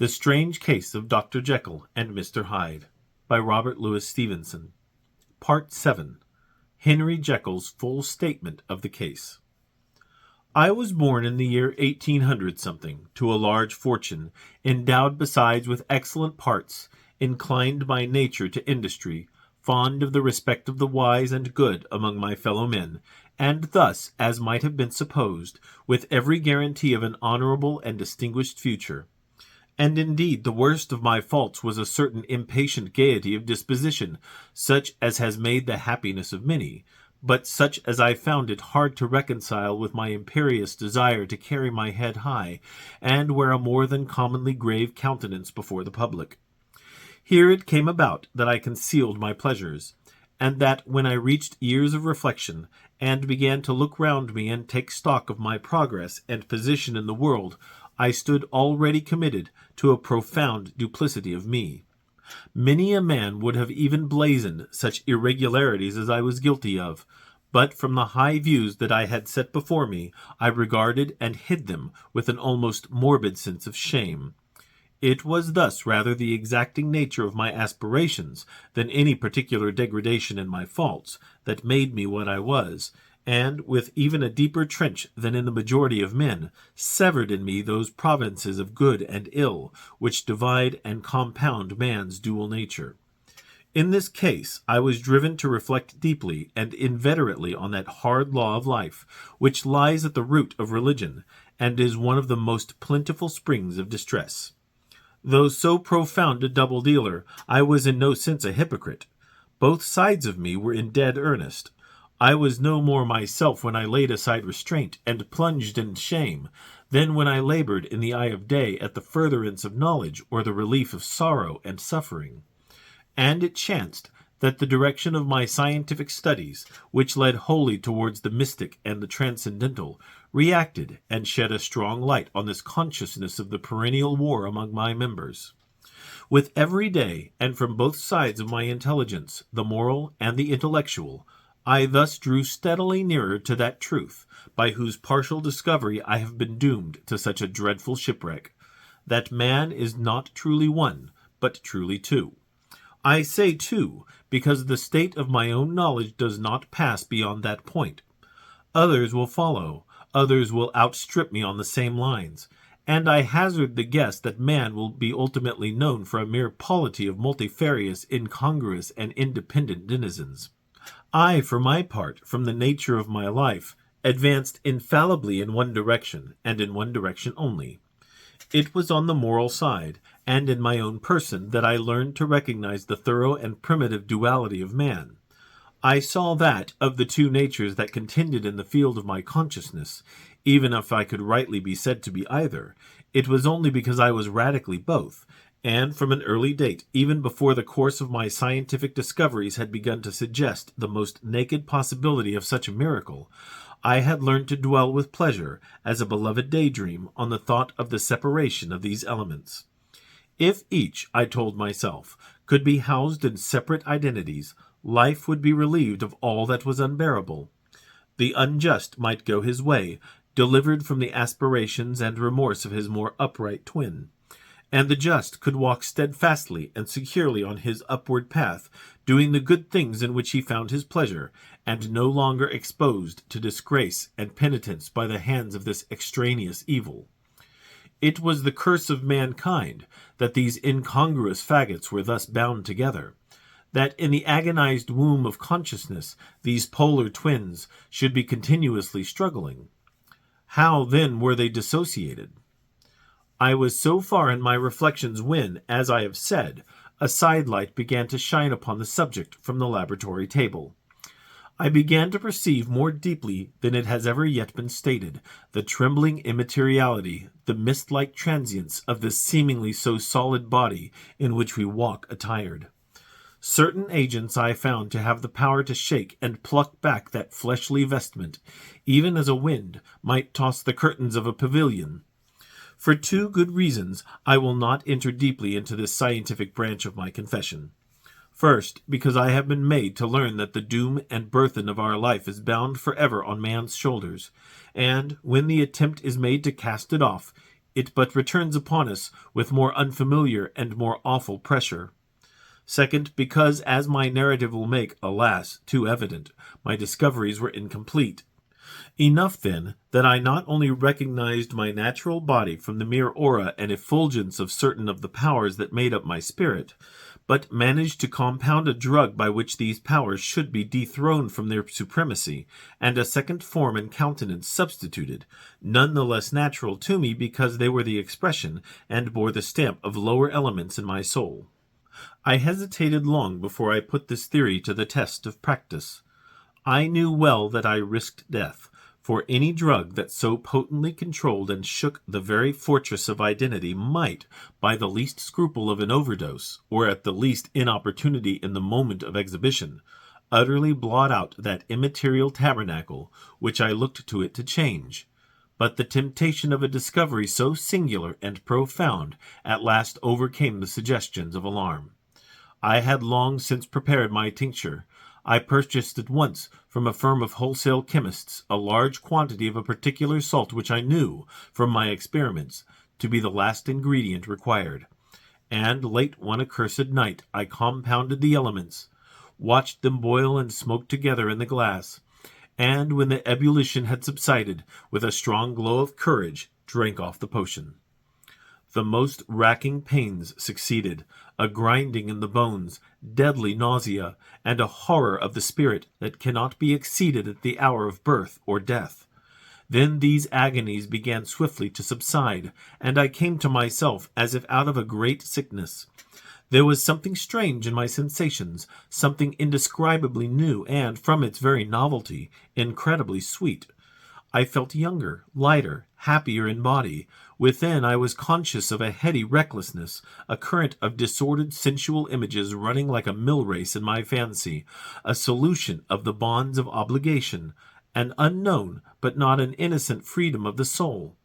The Strange Case of Dr. Jekyll and Mr. Hyde, by Robert Louis Stevenson. Part 7. Henry Jekyll's Full Statement of the Case. I was born in the year 1800-something, to a large fortune, endowed besides with excellent parts, inclined by nature to industry, fond of the respect of the wise and good among my fellow men, and thus, as might have been supposed, with every guarantee of an honorable and distinguished future. And indeed the worst of my faults was a certain impatient gaiety of disposition, such as has made the happiness of many, but such as I found it hard to reconcile with my imperious desire to carry my head high, and wear a more than commonly grave countenance before the public. Here it came about that I concealed my pleasures, and that when I reached years of reflection, and began to look round me and take stock of my progress and position in the world, I stood already committed to a profound duplicity of me. Many a man would have even blazoned such irregularities as I was guilty of, but from the high views that I had set before me, I regarded and hid them with an almost morbid sense of shame. It was thus rather the exacting nature of my aspirations than any particular degradation in my faults that made me what I was, and, with even a deeper trench than in the majority of men, severed in me those provinces of good and ill which divide and compound man's dual nature. In this case I was driven to reflect deeply and inveterately on that hard law of life which lies at the root of religion, and is one of the most plentiful springs of distress. Though so profound a double-dealer, I was in no sense a hypocrite. Both sides of me were in dead earnest. I was no more myself when I laid aside restraint and plunged in shame, than when I labored in the eye of day at the furtherance of knowledge or the relief of sorrow and suffering. And it chanced that the direction of my scientific studies, which led wholly towards the mystic and the transcendental, reacted and shed a strong light on this consciousness of the perennial war among my members. With every day, and from both sides of my intelligence, the moral and the intellectual, I thus drew steadily nearer to that truth, by whose partial discovery I have been doomed to such a dreadful shipwreck, that man is not truly one, but truly two. I say two, because the state of my own knowledge does not pass beyond that point. Others will follow, others will outstrip me on the same lines, and I hazard the guess that man will be ultimately known for a mere polity of multifarious, incongruous, and independent denizens. I, for my part, from the nature of my life, advanced infallibly in one direction, and in one direction only. It was on the moral side, and in my own person, that I learned to recognize the thorough and primitive duality of man. I saw that, of the two natures that contended in the field of my consciousness, even if I could rightly be said to be either, it was only because I was radically both, and from an early date, even before the course of my scientific discoveries had begun to suggest the most naked possibility of such a miracle, I had learned to dwell with pleasure, as a beloved daydream, on the thought of the separation of these elements. If each, I told myself, could be housed in separate identities, life would be relieved of all that was unbearable. The unjust might go his way, delivered from the aspirations and remorse of his more upright twin, and the just could walk steadfastly and securely on his upward path, doing the good things in which he found his pleasure, and no longer exposed to disgrace and penitence by the hands of this extraneous evil. It was the curse of mankind that these incongruous faggots were thus bound together, that in the agonized womb of consciousness these polar twins should be continuously struggling. How, then, were they dissociated? I was so far in my reflections when, as I have said, a sidelight began to shine upon the subject from the laboratory table. I began to perceive more deeply than it has ever yet been stated the trembling immateriality, the mist-like transience of this seemingly so solid body in which we walk attired. Certain agents I found to have the power to shake and pluck back that fleshly vestment, even as a wind might toss the curtains of a pavilion. For two good reasons I will not enter deeply into this scientific branch of my confession. First, because I have been made to learn that the doom and burthen of our life is bound forever on man's shoulders, and, when the attempt is made to cast it off, it but returns upon us with more unfamiliar and more awful pressure. Second, because, as my narrative will make, alas, too evident, my discoveries were incomplete. Enough, then, that I not only recognized my natural body from the mere aura and effulgence of certain of the powers that made up my spirit, but managed to compound a drug by which these powers should be dethroned from their supremacy, and a second form and countenance substituted, none the less natural to me because they were the expression and bore the stamp of lower elements in my soul. I hesitated long before I put this theory to the test of practice. I knew well that I risked death, for any drug that so potently controlled and shook the very fortress of identity might, by the least scruple of an overdose, or at the least inopportunity in the moment of exhibition, utterly blot out that immaterial tabernacle which I looked to it to change. But the temptation of a discovery so singular and profound at last overcame the suggestions of alarm. I had long since prepared my tincture. I purchased at once from a firm of wholesale chemists a large quantity of a particular salt which I knew, from my experiments, to be the last ingredient required. And late one accursed night I compounded the elements, watched them boil and smoke together in the glass, and when the ebullition had subsided, with a strong glow of courage, drank off the potion. The most racking pains succeeded, a grinding in the bones, deadly nausea, and a horror of the spirit that cannot be exceeded at the hour of birth or death. Then these agonies began swiftly to subside, and I came to myself as if out of a great sickness. There was something strange in my sensations, something indescribably new, and, from its very novelty, incredibly sweet. I felt younger, lighter, happier in body. Within I was conscious of a heady recklessness, a current of disordered sensual images running like a mill race in my fancy, a solution of the bonds of obligation, an unknown but not an innocent freedom of the soul.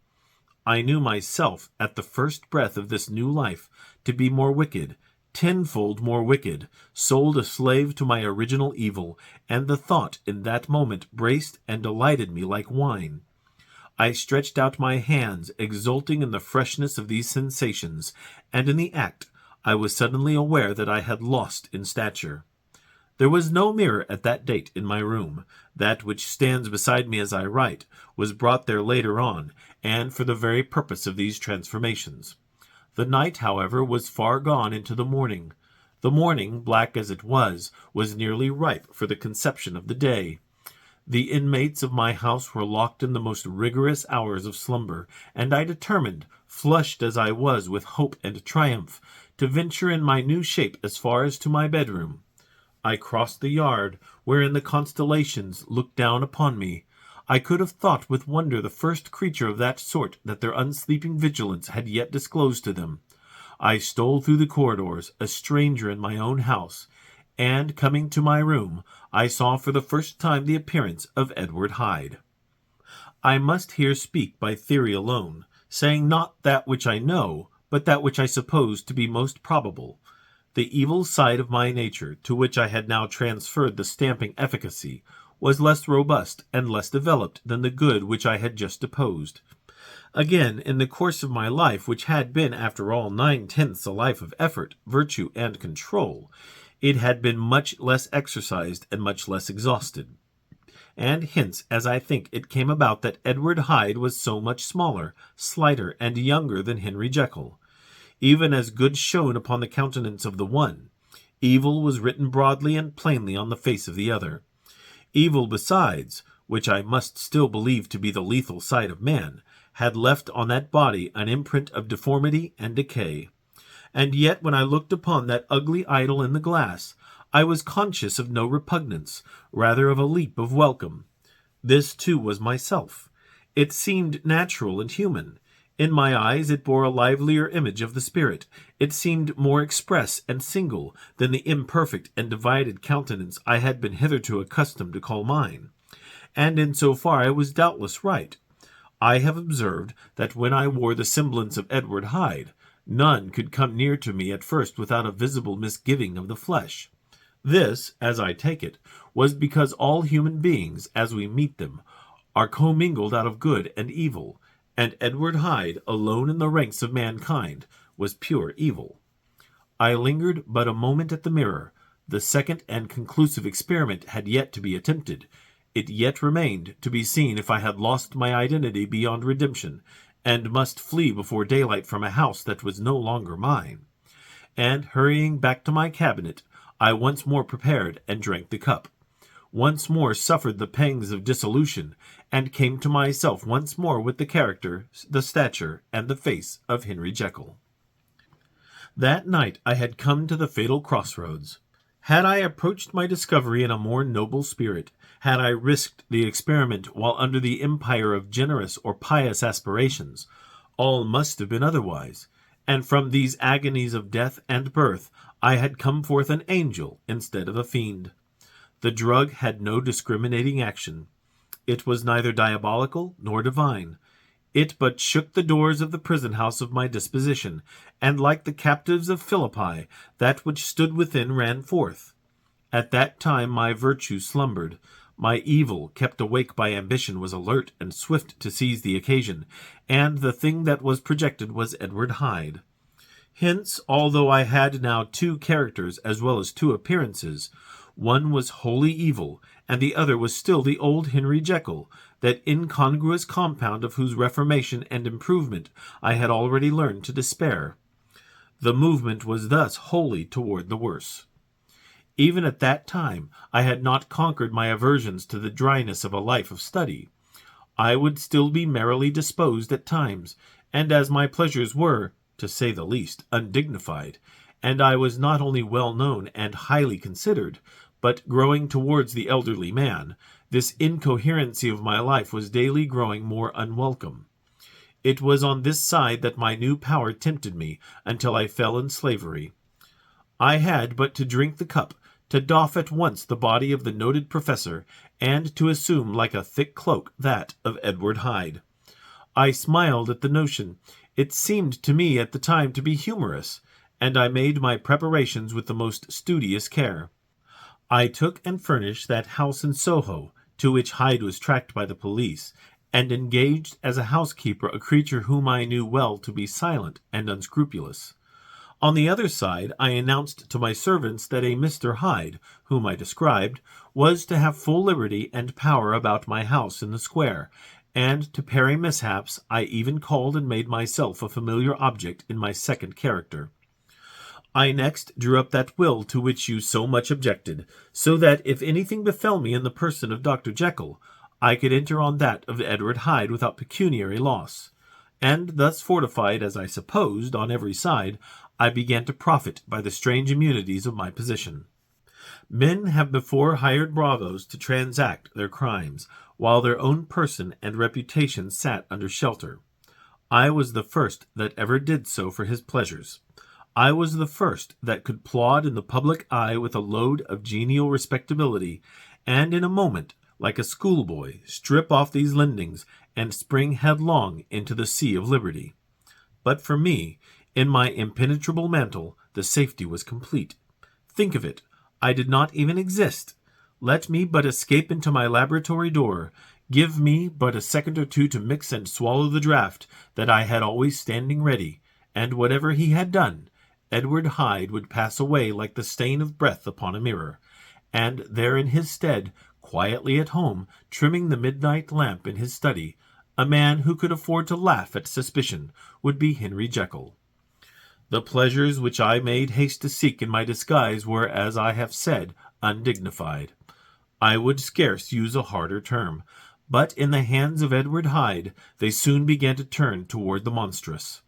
I knew myself, at the first breath of this new life, to be more wicked, tenfold more wicked, sold a slave to my original evil, and the thought in that moment braced and delighted me like wine. I stretched out my hands, exulting in the freshness of these sensations, and in the act I was suddenly aware that I had lost in stature. There was no mirror at that date in my room. That which stands beside me as I write was brought there later on, and for the very purpose of these transformations. The night, however, was far gone into the morning. The morning, black as it was nearly ripe for the conception of the day. The inmates of my house were locked in the most rigorous hours of slumber, and I determined, flushed as I was with hope and triumph, to venture in my new shape as far as to my bedroom. I crossed the yard, wherein the constellations looked down upon me. I could have thought with wonder the first creature of that sort that their unsleeping vigilance had yet disclosed to them. I stole through the corridors, a stranger in my own house, and, coming to my room, I saw for the first time the appearance of Edward Hyde. I must here speak by theory alone, saying not that which I know, but that which I suppose to be most probable. The evil side of my nature, to which I had now transferred the stamping efficacy, was less robust and less developed than the good which I had just deposed. Again, in the course of my life, which had been, after all, 9/10 a life of effort, virtue, and control, it had been much less exercised and much less exhausted. And hence, as I think, it came about that Edward Hyde was so much smaller, slighter, and younger than Henry Jekyll. Even as good shone upon the countenance of the one, evil was written broadly and plainly on the face of the other. Evil besides, which I must still believe to be the lethal side of man, had left on that body an imprint of deformity and decay. And yet when I looked upon that ugly idol in the glass, I was conscious of no repugnance, rather of a leap of welcome. This too was myself. It seemed natural and human. In my eyes it bore a livelier image of the spirit. It seemed more express and single than the imperfect and divided countenance I had been hitherto accustomed to call mine. And in so far I was doubtless right. I have observed that when I wore the semblance of Edward Hyde, none could come near to me at first without a visible misgiving of the flesh. This, as I take it, was because all human beings, as we meet them, are commingled out of good and evil, and Edward Hyde, alone in the ranks of mankind, was pure evil. I lingered but a moment at the mirror. The second and conclusive experiment had yet to be attempted. It yet remained to be seen if I had lost my identity beyond redemption, and must flee before daylight from a house that was no longer mine. And, hurrying back to my cabinet, I once more prepared and drank the cup. Once more suffered the pangs of dissolution, and came to myself once more with the character, the stature, and the face of Henry Jekyll. That night I had come to the fatal crossroads. Had I approached my discovery in a more noble spirit, had I risked the experiment while under the empire of generous or pious aspirations, all must have been otherwise, and from these agonies of death and birth I had come forth an angel instead of a fiend. The drug had no discriminating action. It was neither diabolical nor divine. It but shook the doors of the prison-house of my disposition, and like the captives of Philippi, that which stood within ran forth. At that time my virtue slumbered. My evil, kept awake by ambition, was alert and swift to seize the occasion, and the thing that was projected was Edward Hyde. Hence, although I had now two characters as well as two appearances, one was wholly evil, and the other was still the old Henry Jekyll, that incongruous compound of whose reformation and improvement I had already learned to despair. The movement was thus wholly toward the worse. Even at that time I had not conquered my aversions to the dryness of a life of study. I would still be merrily disposed at times, and as my pleasures were, to say the least, undignified, and I was not only well known and highly considered, but growing towards the elderly man, this incoherency of my life was daily growing more unwelcome. It was on this side that my new power tempted me until I fell in slavery. I had but to drink the cup, to doff at once the body of the noted professor, and to assume like a thick cloak that of Edward Hyde. I smiled at the notion. It seemed to me at the time to be humorous, and I made my preparations with the most studious care. I took and furnished that house in Soho, to which Hyde was tracked by the police, and engaged as a housekeeper a creature whom I knew well to be silent and unscrupulous. On the other side, I announced to my servants that a Mr. Hyde, whom I described, was to have full liberty and power about my house in the square, and to parry mishaps, I even called and made myself a familiar object in my second character. I next drew up that will to which you so much objected, so that if anything befell me in the person of Dr. Jekyll, I could enter on that of Edward Hyde without pecuniary loss. And thus fortified, as I supposed, on every side, I began to profit by the strange immunities of my position. Men have before hired bravos to transact their crimes, while their own person and reputation sat under shelter. I was the first that ever did so for his pleasures. I was the first that could plod in the public eye with a load of genial respectability, and in a moment, like a schoolboy, strip off these lendings and spring headlong into the sea of liberty. But for me, in my impenetrable mantle, the safety was complete. Think of it, I did not even exist. Let me but escape into my laboratory door, give me but a second or two to mix and swallow the draught that I had always standing ready, and whatever he had done, Edward Hyde would pass away like the stain of breath upon a mirror, and there in his stead, quietly at home, trimming the midnight lamp in his study, a man who could afford to laugh at suspicion would be Henry Jekyll. The pleasures which I made haste to seek in my disguise were, as I have said, undignified. I would scarce use a harder term, but in the hands of Edward Hyde they soon began to turn toward the monstrous.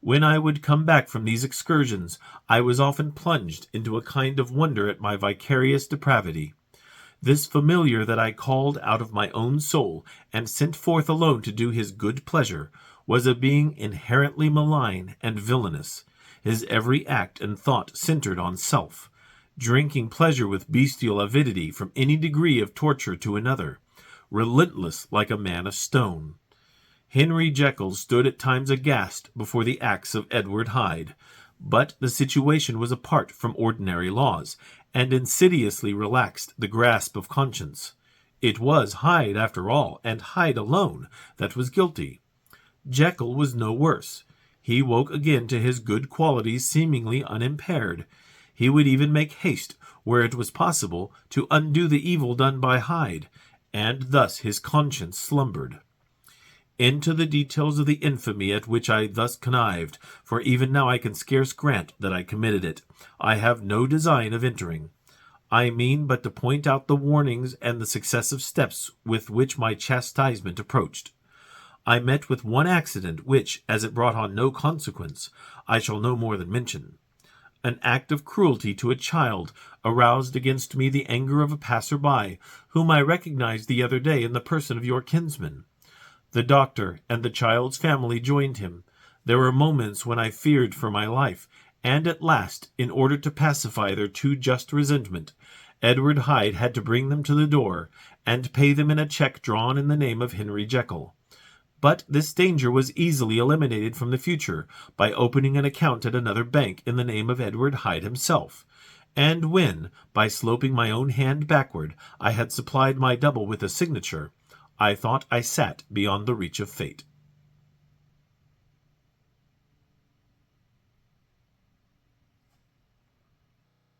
When I would come back from these excursions, I was often plunged into a kind of wonder at my vicarious depravity. This familiar that I called out of my own soul, and sent forth alone to do his good pleasure, was a being inherently malign and villainous. His every act and thought centered on self, drinking pleasure with bestial avidity from any degree of torture to another, relentless like a man of stone. Henry Jekyll stood at times aghast before the acts of Edward Hyde, but the situation was apart from ordinary laws, and insidiously relaxed the grasp of conscience. It was Hyde, after all, and Hyde alone, that was guilty. Jekyll was no worse. He woke again to his good qualities seemingly unimpaired. He would even make haste, where it was possible, to undo the evil done by Hyde, and thus his conscience slumbered. Into the details of the infamy at which I thus connived, for even now I can scarce grant that I committed it, I have no design of entering. I mean but to point out the warnings and the successive steps with which my chastisement approached. I met with one accident which, as it brought on no consequence, I shall no more than mention. An act of cruelty to a child aroused against me the anger of a passer-by, whom I recognized the other day in the person of your kinsman. The doctor and the child's family joined him. There were moments when I feared for my life, and at last, in order to pacify their too just resentment, Edward Hyde had to bring them to the door, and pay them in a check drawn in the name of Henry Jekyll. But this danger was easily eliminated from the future by opening an account at another bank in the name of Edward Hyde himself, and when, by sloping my own hand backward, I had supplied my double with a signature, I thought I sat beyond the reach of fate.